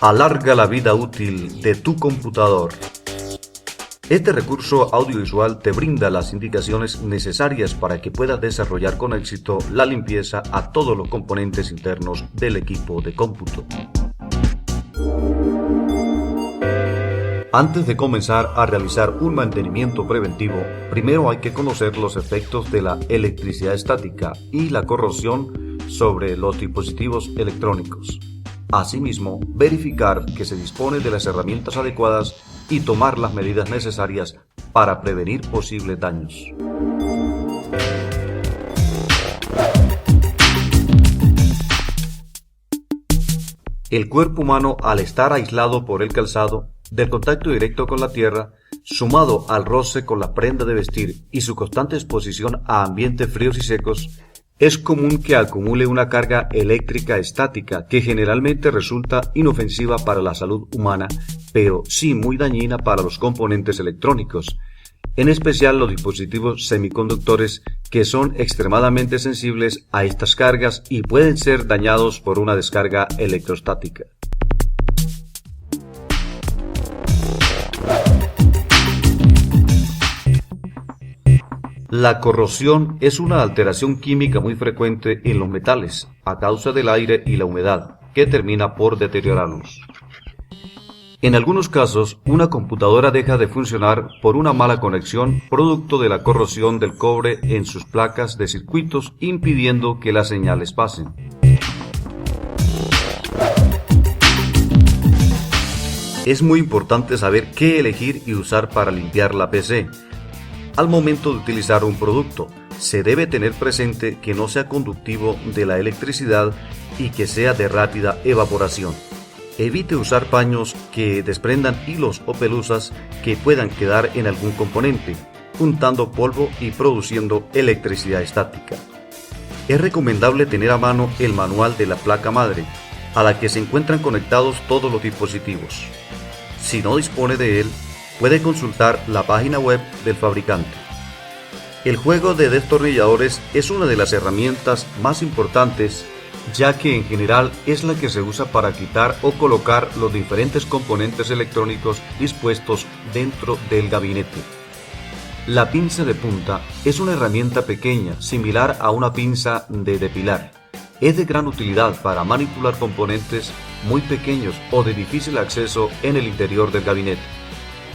Alarga la vida útil de tu computador. Este recurso audiovisual te brinda las indicaciones necesarias para que puedas desarrollar con éxito la limpieza a todos los componentes internos del equipo de cómputo. Antes de comenzar a realizar un mantenimiento preventivo, primero hay que conocer los efectos de la electricidad estática y la corrosión sobre los dispositivos electrónicos. Asimismo, verificar que se dispone de las herramientas adecuadas y tomar las medidas necesarias para prevenir posibles daños. El cuerpo humano, al estar aislado por el calzado, del contacto directo con la tierra, sumado al roce con la prenda de vestir y su constante exposición a ambientes fríos y secos, es común que acumule una carga eléctrica estática que generalmente resulta inofensiva para la salud humana, pero sí muy dañina para los componentes electrónicos, en especial los dispositivos semiconductores que son extremadamente sensibles a estas cargas y pueden ser dañados por una descarga electrostática. La corrosión es una alteración química muy frecuente en los metales a causa del aire y la humedad, que termina por deteriorarlos. En algunos casos, una computadora deja de funcionar por una mala conexión producto de la corrosión del cobre en sus placas de circuitos, impidiendo que las señales pasen. Es muy importante saber qué elegir y usar para limpiar la PC. Al momento de utilizar un producto, se debe tener presente que no sea conductivo de la electricidad y que sea de rápida evaporación. Evite usar paños que desprendan hilos o pelusas que puedan quedar en algún componente, juntando polvo y produciendo electricidad estática. Es recomendable tener a mano el manual de la placa madre, a la que se encuentran conectados todos los dispositivos. Si no dispone de él, puede consultar la página web del fabricante. El juego de destornilladores es una de las herramientas más importantes, ya que en general es la que se usa para quitar o colocar los diferentes componentes electrónicos dispuestos dentro del gabinete. La pinza de punta es una herramienta pequeña, similar a una pinza de depilar. Es de gran utilidad para manipular componentes muy pequeños o de difícil acceso en el interior del gabinete.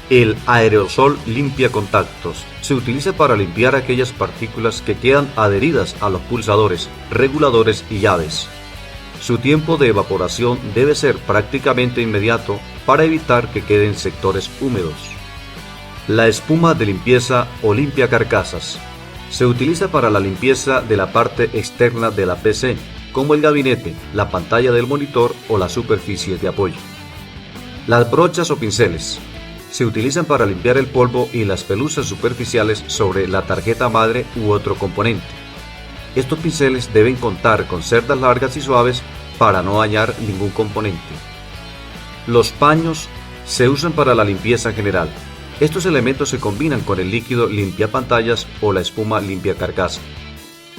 El aerosol limpia contactos. Se utiliza para limpiar aquellas partículas que quedan adheridas a los pulsadores, reguladores y llaves. Su tiempo de evaporación debe ser prácticamente inmediato para evitar que queden sectores húmedos. La espuma de limpieza o limpia carcasas. Se utiliza para la limpieza de la parte externa de la PC, como el gabinete, la pantalla del monitor o la superficie de apoyo. Las brochas o pinceles. Se utilizan para limpiar el polvo y las pelusas superficiales sobre la tarjeta madre u otro componente. Estos pinceles deben contar con cerdas largas y suaves para no dañar ningún componente. Los paños se usan para la limpieza general. Estos elementos se combinan con el líquido limpiapantallas o la espuma limpiacarcasa.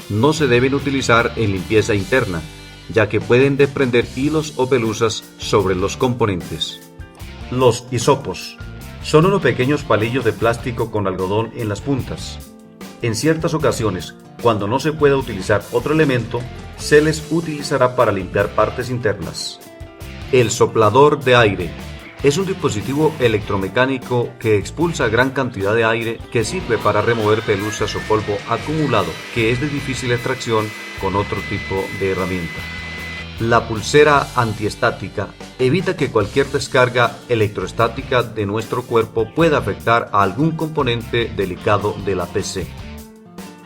No se deben utilizar en limpieza interna, ya que pueden desprender hilos o pelusas sobre los componentes. Los hisopos. Son unos pequeños palillos de plástico con algodón en las puntas. En ciertas ocasiones, cuando no se pueda utilizar otro elemento, se les utilizará para limpiar partes internas. El soplador de aire es un dispositivo electromecánico que expulsa gran cantidad de aire que sirve para remover pelusas o polvo acumulado que es de difícil extracción con otro tipo de herramienta. La pulsera antiestática evita que cualquier descarga electroestática de nuestro cuerpo pueda afectar a algún componente delicado de la PC.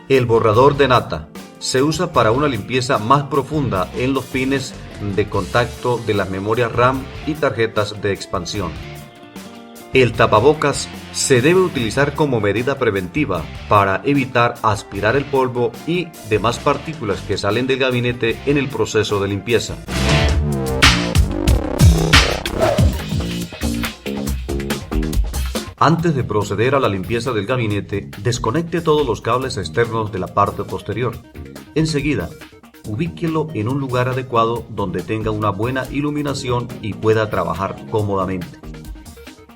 El borrador de nata se usa para una limpieza más profunda en los pines de contacto de las memorias RAM y tarjetas de expansión. El tapabocas se debe utilizar como medida preventiva para evitar aspirar el polvo y demás partículas que salen del gabinete en el proceso de limpieza. Antes de proceder a la limpieza del gabinete, desconecte todos los cables externos de la parte posterior. Enseguida, ubíquelo en un lugar adecuado donde tenga una buena iluminación y pueda trabajar cómodamente.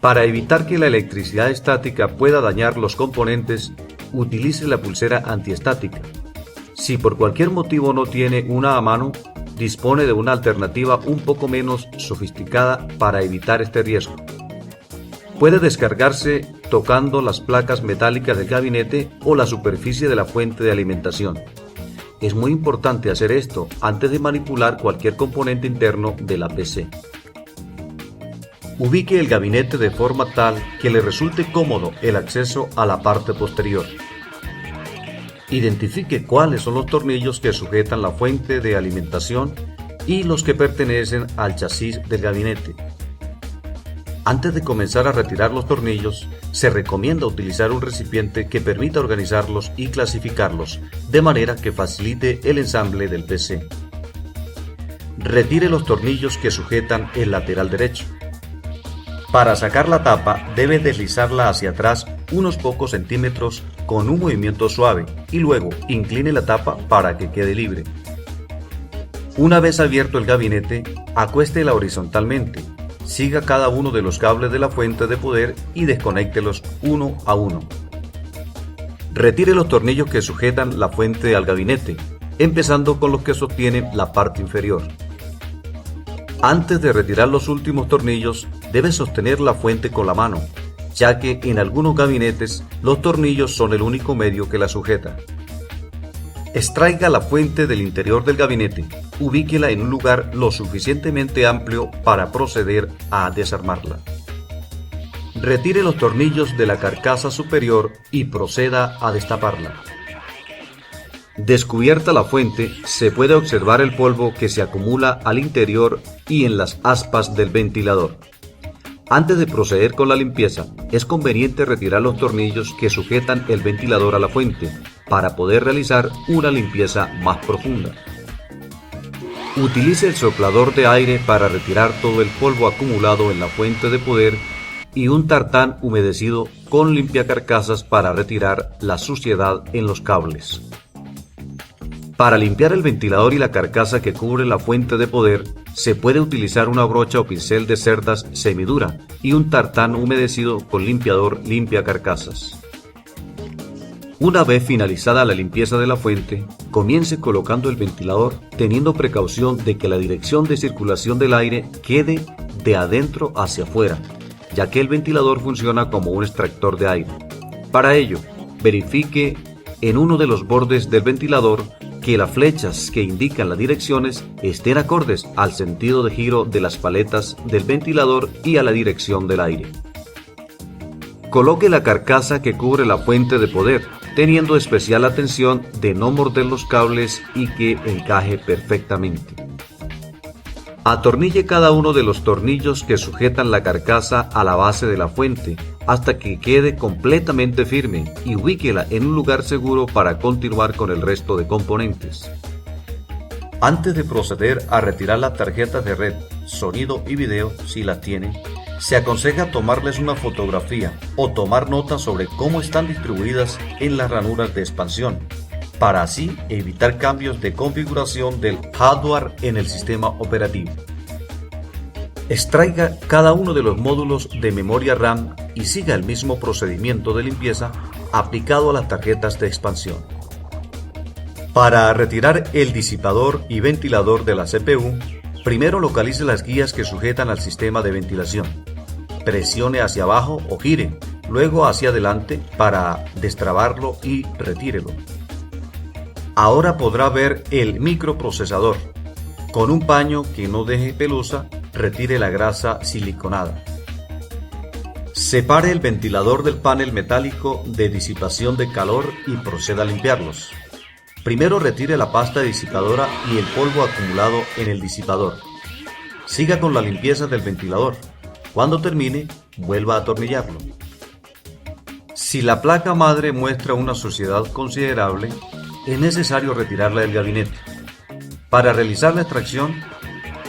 Para evitar que la electricidad estática pueda dañar los componentes, utilice la pulsera antiestática. Si por cualquier motivo no tiene una a mano, dispone de una alternativa un poco menos sofisticada para evitar este riesgo. Puede descargarse tocando las placas metálicas del gabinete o la superficie de la fuente de alimentación. Es muy importante hacer esto antes de manipular cualquier componente interno de la PC. Ubique el gabinete de forma tal que le resulte cómodo el acceso a la parte posterior. Identifique cuáles son los tornillos que sujetan la fuente de alimentación y los que pertenecen al chasis del gabinete. Antes de comenzar a retirar los tornillos, se recomienda utilizar un recipiente que permita organizarlos y clasificarlos, de manera que facilite el ensamble del PC. Retire los tornillos que sujetan el lateral derecho. Para sacar la tapa, debe deslizarla hacia atrás unos pocos centímetros con un movimiento suave y luego incline la tapa para que quede libre. Una vez abierto el gabinete, acuéstela horizontalmente. Siga cada uno de los cables de la fuente de poder y desconéctelos uno a uno. Retire los tornillos que sujetan la fuente al gabinete, empezando con los que sostienen la parte inferior. Antes de retirar los últimos tornillos, debe sostener la fuente con la mano, ya que en algunos gabinetes los tornillos son el único medio que la sujeta. Extraiga la fuente del interior del gabinete, ubíquela en un lugar lo suficientemente amplio para proceder a desarmarla. Retire los tornillos de la carcasa superior y proceda a destaparla. Descubierta la fuente, se puede observar el polvo que se acumula al interior y en las aspas del ventilador. Antes de proceder con la limpieza, es conveniente retirar los tornillos que sujetan el ventilador a la fuente, para poder realizar una limpieza más profunda. Utilice el soplador de aire para retirar todo el polvo acumulado en la fuente de poder y un tartán humedecido con limpiacarcasas para retirar la suciedad en los cables. Para limpiar el ventilador y la carcasa que cubre la fuente de poder, se puede utilizar una brocha o pincel de cerdas semidura y un tartán humedecido con limpiador limpiacarcasas. Una vez finalizada la limpieza de la fuente, comience colocando el ventilador teniendo precaución de que la dirección de circulación del aire quede de adentro hacia afuera, ya que el ventilador funciona como un extractor de aire. Para ello, verifique en uno de los bordes del ventilador que las flechas que indican las direcciones estén acordes al sentido de giro de las paletas del ventilador y a la dirección del aire. Coloque la carcasa que cubre la fuente de poder, teniendo especial atención de no morder los cables y que encaje perfectamente. Atornille cada uno de los tornillos que sujetan la carcasa a la base de la fuente hasta que quede completamente firme y ubíquela en un lugar seguro para continuar con el resto de componentes. Antes de proceder a retirar las tarjetas de red, sonido y video, si las tiene, se aconseja tomarles una fotografía o tomar notas sobre cómo están distribuidas en las ranuras de expansión, para así evitar cambios de configuración del hardware en el sistema operativo. Extraiga cada uno de los módulos de memoria RAM y siga el mismo procedimiento de limpieza aplicado a las tarjetas de expansión. Para retirar el disipador y ventilador de la CPU, primero localice las guías que sujetan al sistema de ventilación. Presione hacia abajo o gire, luego hacia adelante para destrabarlo y retírelo. Ahora podrá ver el microprocesador. Con un paño que no deje pelusa, retire la grasa siliconada. Separe el ventilador del panel metálico de disipación de calor y proceda a limpiarlos. Primero retire la pasta disipadora y el polvo acumulado en el disipador. Siga con la limpieza del ventilador. Cuando termine, vuelva a atornillarlo. Si la placa madre muestra una suciedad considerable, es necesario retirarla del gabinete. Para realizar la extracción,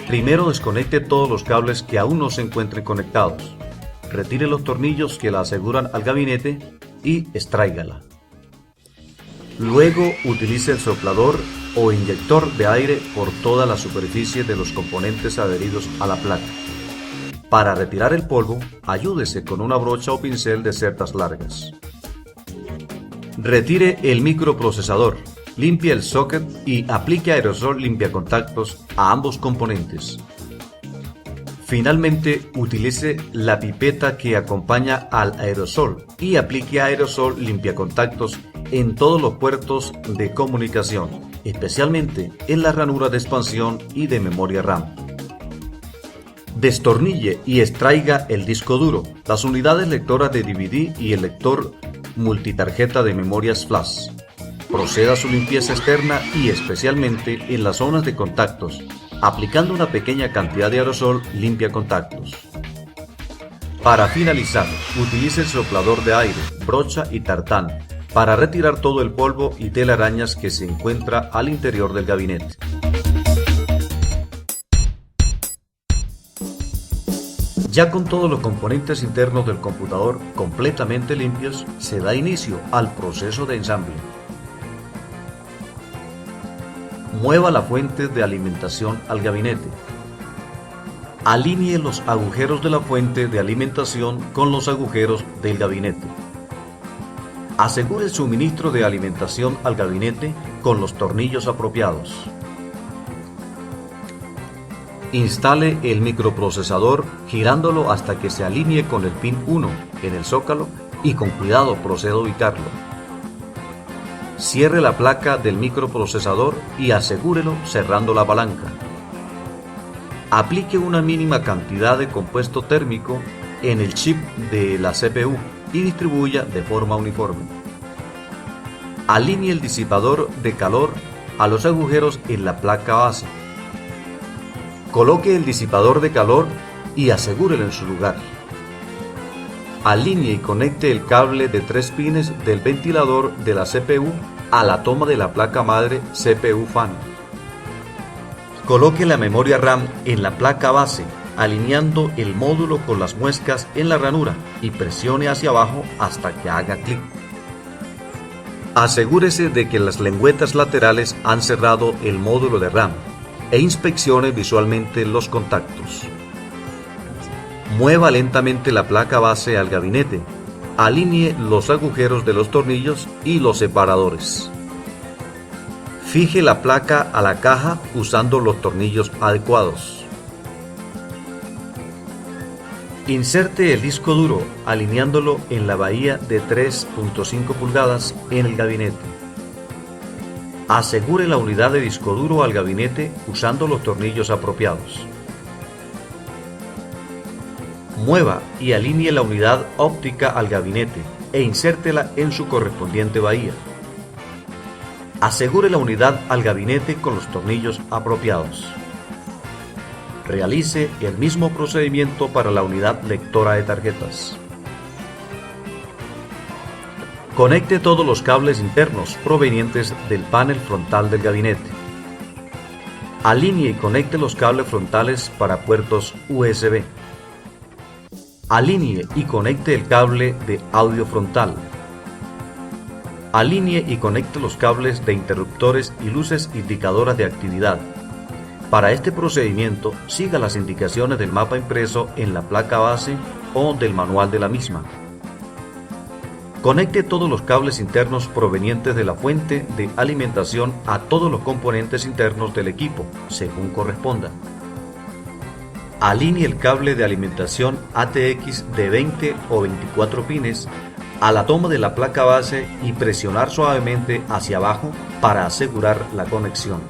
primero desconecte todos los cables que aún no se encuentren conectados. Retire los tornillos que la aseguran al gabinete y extráigala. Luego utilice el soplador o inyector de aire por toda la superficie de los componentes adheridos a la placa. Para retirar el polvo, ayúdese con una brocha o pincel de cerdas largas. Retire el microprocesador, limpie el socket y aplique aerosol limpiacontactos a ambos componentes. Finalmente, utilice la pipeta que acompaña al aerosol y aplique aerosol limpiacontactos en todos los puertos de comunicación, especialmente en la ranura de expansión y de memoria RAM. Destornille y extraiga el disco duro, las unidades lectoras de DVD y el lector multitarjeta de memorias flash. Proceda a su limpieza externa y especialmente en las zonas de contactos, aplicando una pequeña cantidad de aerosol limpiacontactos. Para finalizar, utilice el soplador de aire, brocha y tartán para retirar todo el polvo y telarañas que se encuentra al interior del gabinete. Ya con todos los componentes internos del computador completamente limpios, se da inicio al proceso de ensamble. Mueva la fuente de alimentación al gabinete. Alinee los agujeros de la fuente de alimentación con los agujeros del gabinete. Asegure el suministro de alimentación al gabinete con los tornillos apropiados. Instale el microprocesador girándolo hasta que se alinee con el pin 1 en el zócalo y con cuidado proceda a ubicarlo. Cierre la placa del microprocesador y asegúrelo cerrando la palanca. Aplique una mínima cantidad de compuesto térmico en el chip de la CPU y distribuya de forma uniforme. Alinee el disipador de calor a los agujeros en la placa base. Coloque el disipador de calor y asegúrelo en su lugar. Alinee y conecte el cable de 3 pines del ventilador de la CPU a la toma de la placa madre CPU fan. Coloque la memoria RAM en la placa base, alineando el módulo con las muescas en la ranura y presione hacia abajo hasta que haga clic. Asegúrese de que las lengüetas laterales han cerrado el módulo de RAM e inspeccione visualmente los contactos. Mueva lentamente la placa base al gabinete. Alinee los agujeros de los tornillos y los separadores. Fije la placa a la caja usando los tornillos adecuados. Inserte el disco duro alineándolo en la bahía de 3.5 pulgadas en el gabinete. Asegure la unidad de disco duro al gabinete usando los tornillos apropiados. Mueva y alinee la unidad óptica al gabinete e insértela en su correspondiente bahía. Asegure la unidad al gabinete con los tornillos apropiados. Realice el mismo procedimiento para la unidad lectora de tarjetas. Conecte todos los cables internos provenientes del panel frontal del gabinete. Alinee y conecte los cables frontales para puertos USB. Alinee y conecte el cable de audio frontal. Alinee y conecte los cables de interruptores y luces indicadoras de actividad. Para este procedimiento, siga las indicaciones del mapa impreso en la placa base o del manual de la misma. Conecte todos los cables internos provenientes de la fuente de alimentación a todos los componentes internos del equipo, según corresponda. Alinee el cable de alimentación ATX de 20 o 24 pines a la toma de la placa base y presionar suavemente hacia abajo para asegurar la conexión.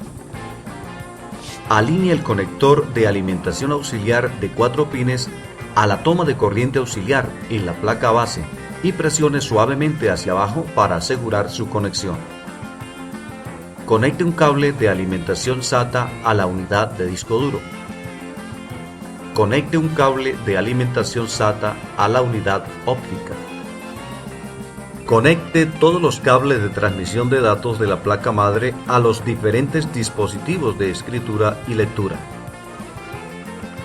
Alinee el conector de alimentación auxiliar de 4 pines a la toma de corriente auxiliar en la placa base y presione suavemente hacia abajo para asegurar su conexión. Conecte un cable de alimentación SATA a la unidad de disco duro. Conecte un cable de alimentación SATA a la unidad óptica. Conecte todos los cables de transmisión de datos de la placa madre a los diferentes dispositivos de escritura y lectura.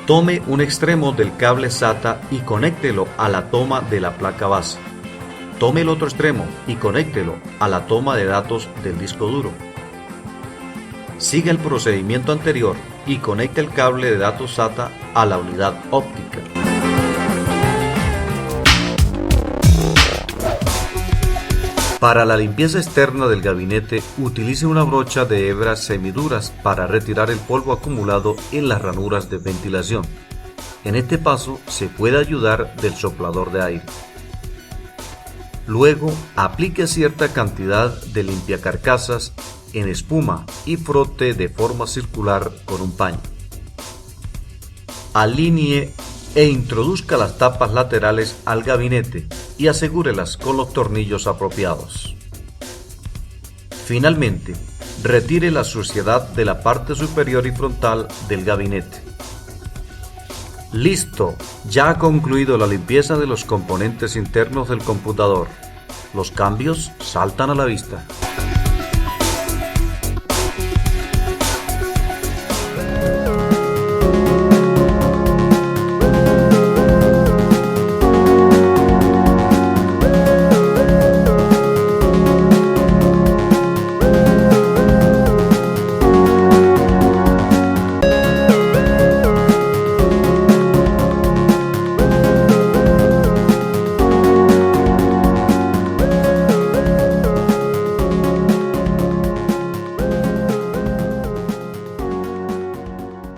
Tome un extremo del cable SATA y conéctelo a la toma de la placa base. Tome el otro extremo y conéctelo a la toma de datos del disco duro. Siga el procedimiento anterior y conecte el cable de datos SATA a la unidad óptica. Para la limpieza externa del gabinete, utilice una brocha de hebras semiduras para retirar el polvo acumulado en las ranuras de ventilación. En este paso se puede ayudar del soplador de aire. Luego, aplique cierta cantidad de limpiacarcasas en espuma y frote de forma circular con un paño. Alinee e introduzca las tapas laterales al gabinete y asegúrelas con los tornillos apropiados. Finalmente, retire la suciedad de la parte superior y frontal del gabinete. Listo, ya ha concluido la limpieza de los componentes internos del computador. Los cambios saltan a la vista.